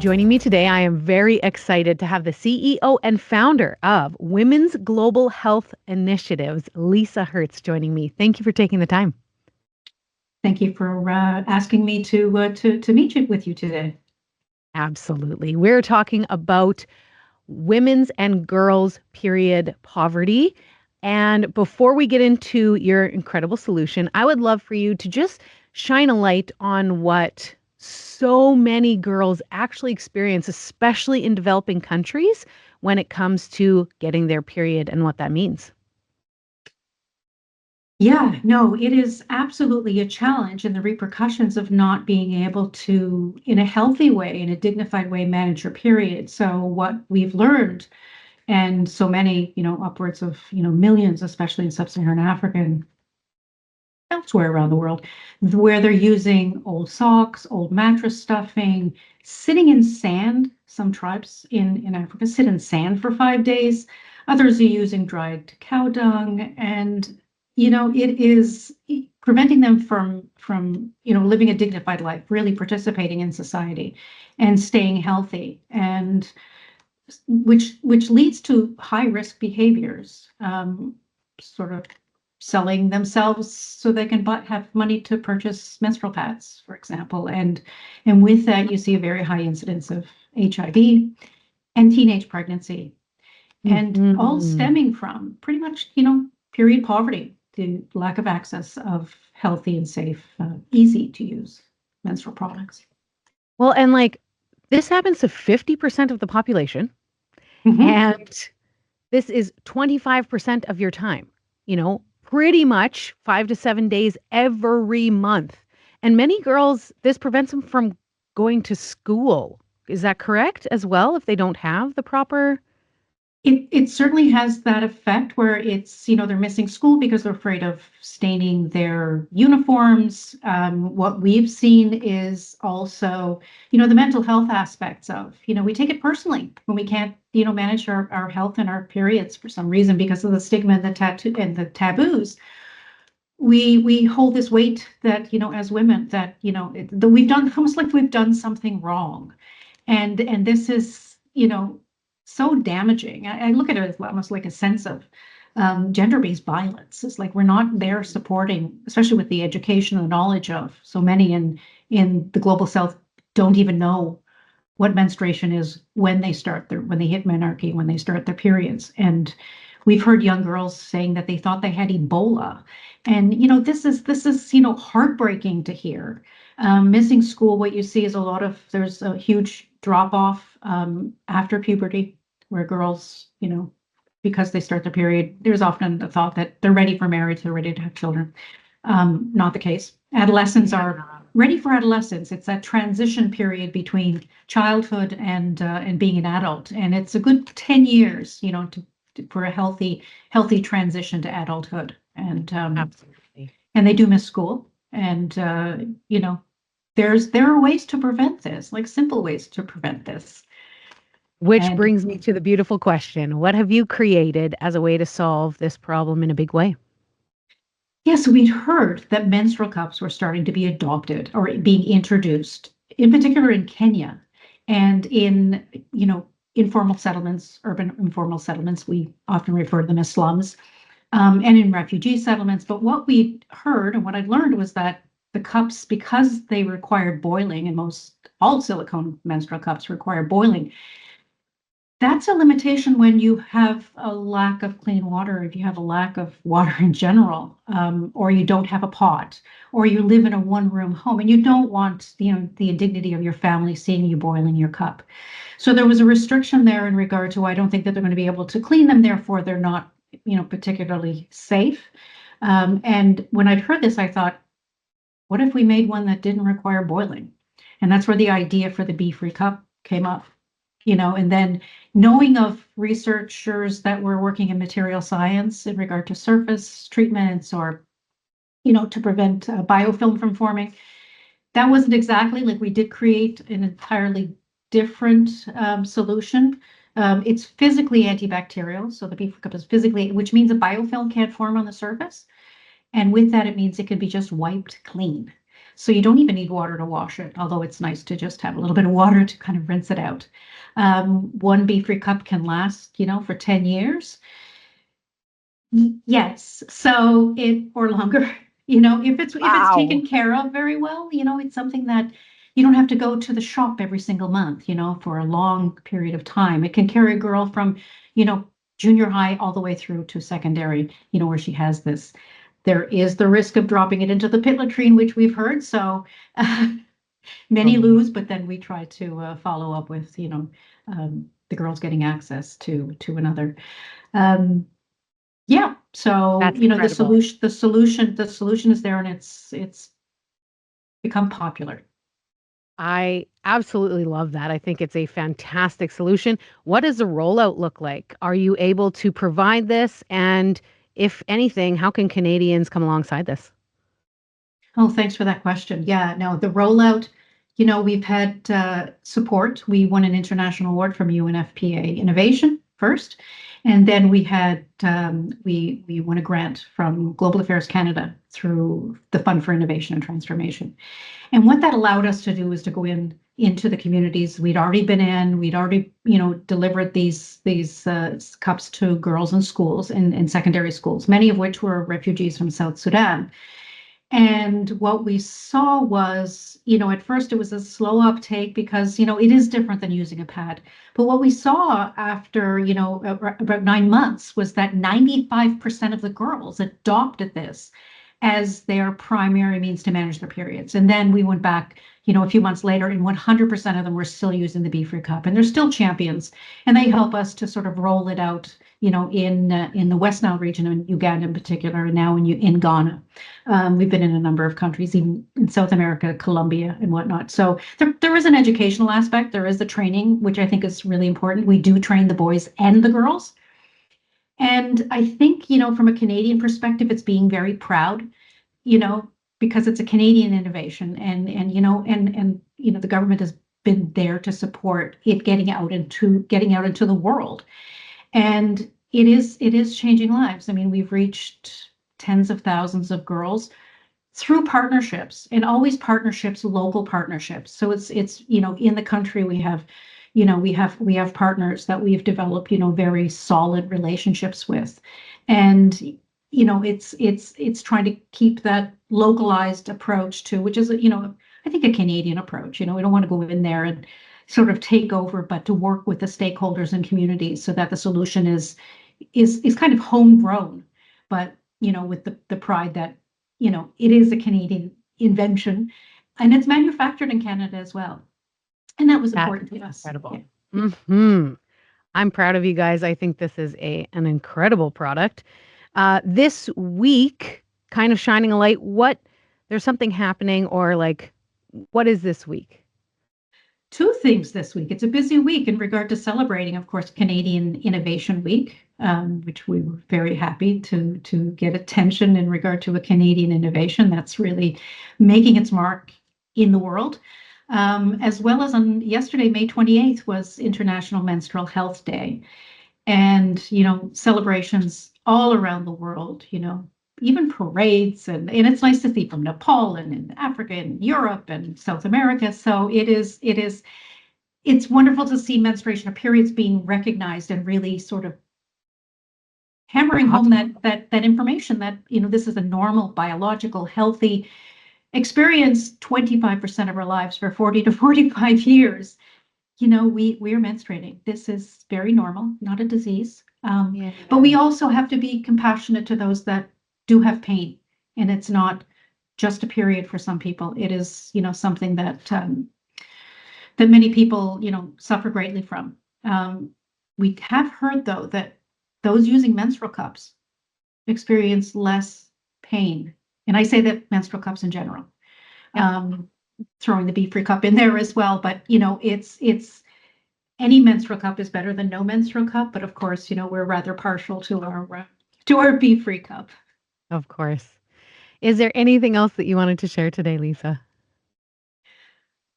Joining me today, I am very excited to have the CEO and founder of Women's Global Health Initiatives, Leisa Hirtz, joining me. Thank you for taking the time. Thank you for asking me to meet you with you today. Absolutely. We're talking about women's and girls' period poverty. And before we get into your incredible solution, I would love for you to just shine a light on what so many girls actually experience, especially in developing countries, when it comes to getting their period and what that means. Yeah, no, it is absolutely a challenge, and the repercussions of not being able to, in a healthy way, in a dignified way, manage your period. So what we've learned, and so many, upwards of, millions, especially in sub-Saharan Africa and elsewhere around the world, where they're using old socks, old mattress stuffing, sitting in sand. Some tribes in Africa sit in sand for 5 days. Others are using dried cow dung, and it is preventing them from living a dignified life, really participating in society, and staying healthy, and which leads to high risk behaviors, sort of selling themselves so they can have money to purchase menstrual pads, for example. And with that, you see a very high incidence of HIV and teenage pregnancy, and all stemming from pretty much, period poverty, the lack of access of healthy and safe, easy to use menstrual products. Well, and like this happens to 50% of the population, Mhm. and this is 25% of your time, pretty much 5 to 7 days every month. And many girls, this prevents them from going to school. Is that correct as well if they don't have the proper? It certainly has that effect where it's, they're missing school because they're afraid of staining their uniforms. What we've seen is also, the mental health aspects of, we take it personally when we can't, manage our health and our periods for some reason because of the stigma and the tattoo and the taboos. We hold this weight that, as women, that, that we've done, almost like we've done something wrong. And this is, so damaging. I look at it as almost like a sense of gender-based violence. It's like we're not there supporting, especially with the education and knowledge of so many in the global south don't even know what menstruation is when they hit menarche, when they start their periods. And we've heard young girls saying that they thought they had Ebola. And this is heartbreaking to hear. Missing school, what you see is there's a huge drop off after puberty, where girls, because they start their period, there's often the thought that they're ready for marriage, they're ready to have children. Not the case. Adolescents are ready for adolescence. It's that transition period between childhood and being an adult, and it's a good 10 years, for a healthy transition to adulthood. And Absolutely. and they do miss school, and there are ways to prevent this, like simple ways to prevent this. Which And brings me to the beautiful question. What have you created as a way to solve this problem in a big way? yes, we'd heard that menstrual cups were starting to be adopted or being introduced, in particular in Kenya and in, informal settlements, urban informal settlements. We often refer to them as slums, and in refugee settlements. But what we heard and what I'd learned was that the cups, because they required boiling, and all silicone menstrual cups require boiling, that's a limitation when you have a lack of clean water, if you have a lack of water in general, or you don't have a pot, or you live in a one-room home, and you don't want, the indignity of your family seeing you boiling your cup. So there was a restriction there in regard to, I don't think that they're going to be able to clean them, therefore they're not, particularly safe. And when I'd heard this, I thought, what if we made one that didn't require boiling? And that's where the idea for the Bfree cup came up. And then knowing of researchers that were working in material science in regard to surface treatments, or, to prevent biofilm from forming, that wasn't exactly like we did create an entirely different solution. It's physically antibacterial, so the Bfree cup is physically, which means a biofilm can't form on the surface. And with that, it means it can be just wiped clean. So you don't even need water to wash it, although it's nice to just have a little bit of water to kind of rinse it out. One Bfree cup can last, for 10 years. Yes. So it or longer, if it's Wow. taken care of very well, it's something that you don't have to go to the shop every single month, for a long period of time. It can carry a girl from, you know, junior high all the way through to secondary, where she has this. There is the risk of dropping it into the pit latrine, which we've heard. So many Totally. lose, but then we try to follow up with, the girls getting access to another. Um, yeah. So, That's incredible. the solution is there and it's become popular. I absolutely love that. I think it's a fantastic solution. What does the rollout look like? Are you able to provide this? And if anything, how can Canadians come alongside this? Oh, thanks for that question. Yeah, no, the rollout, we've had support. We won an international award from UNFPA Innovation first, and then we won a grant from Global Affairs Canada through the Fund for Innovation and Transformation. And what that allowed us to do is to go into the communities we'd already been in. We'd already, delivered these cups to girls in schools in secondary schools, many of which were refugees from South Sudan. And what we saw was, at first it was a slow uptake because, it is different than using a pad. But what we saw after, about 9 months was that 95% of the girls adopted this as their primary means to manage their periods. And then we went back, a few months later, and 100% of them were still using the Bfree cup, and they're still champions. And they help us to sort of roll it out, in the West Nile region, in Uganda in particular, and now in Ghana. We've been in a number of countries, even in South America, Colombia, and whatnot. So there is an educational aspect. There is the training, which I think is really important. We do train the boys and the girls. And I think, from a Canadian perspective, it's being very proud, you know, because it's a Canadian innovation, and the government has been there to support it getting out into the world. And it is changing lives. I mean, we've reached tens of thousands of girls through partnerships, and always partnerships, local partnerships. So it's in the country we have partners that we've developed very solid relationships with. And it's trying to keep that localized approach to, which is I think a Canadian approach. We don't want to go in there and sort of take over, but to work with the stakeholders and communities so that the solution is kind of homegrown, but with the pride that it is a Canadian invention, and it's manufactured in Canada as well. And that was That's important to us. Yeah. incredible. Yeah. I'm proud of you guys. I think this is an incredible product. This week, kind of shining a light. There's something happening, or like, what is this week? Two things this week. It's a busy week in regard to celebrating, of course, Canadian Innovation Week, which we were very happy to get attention in regard to a Canadian innovation that's really making its mark in the world. As well as on yesterday, May 28th, was International Menstrual Health Day. And, celebrations all around the world, even parades. And it's nice to see from Nepal and in Africa and Europe and South America. So it's wonderful to see menstruation or periods being recognized and really sort of hammering home Talk. that information that, this is a normal, biological, healthy experience 25% of our lives for 40 to 45 years. We're menstruating. This is very normal, not a disease. Yeah. But we also have to be compassionate to those that do have pain. And it's not just a period for some people. It is, something that many people, suffer greatly from. We have heard, though, that those using menstrual cups experience less pain. And I say that menstrual cups in general. Yep. Throwing the Bfree cup in there as well, but it's any menstrual cup is better than no menstrual cup. But of course, we're rather partial to our Bfree cup. Of course. Is there anything else that you wanted to share today, Lisa?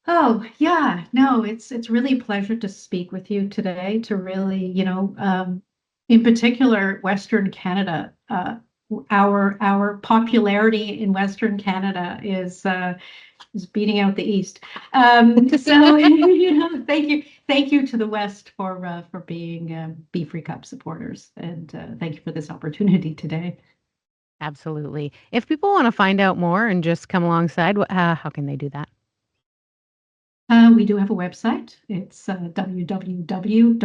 Oh, yeah. No, it's really a pleasure to speak with you today, to really, in particular, Western Canada. Our popularity in Western Canada is is beating out the East. Thank you to the West for being Bfree Cup supporters, and thank you for this opportunity today. Absolutely. If people want to find out more and just come alongside, how can they do that? We do have a website. It's www.bfreecup,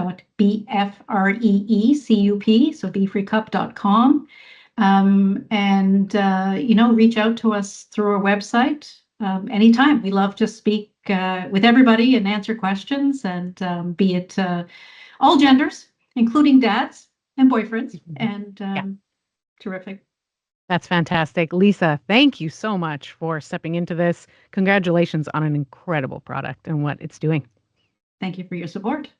so bfreecup.com. Reach out to us through our website anytime. We love to speak with everybody and answer questions, and be it all genders, including dads and boyfriends, and Yeah, terrific. that's fantastic. Leisa, thank you so much for stepping into this. Congratulations on an incredible product and what it's doing. Thank you for your support.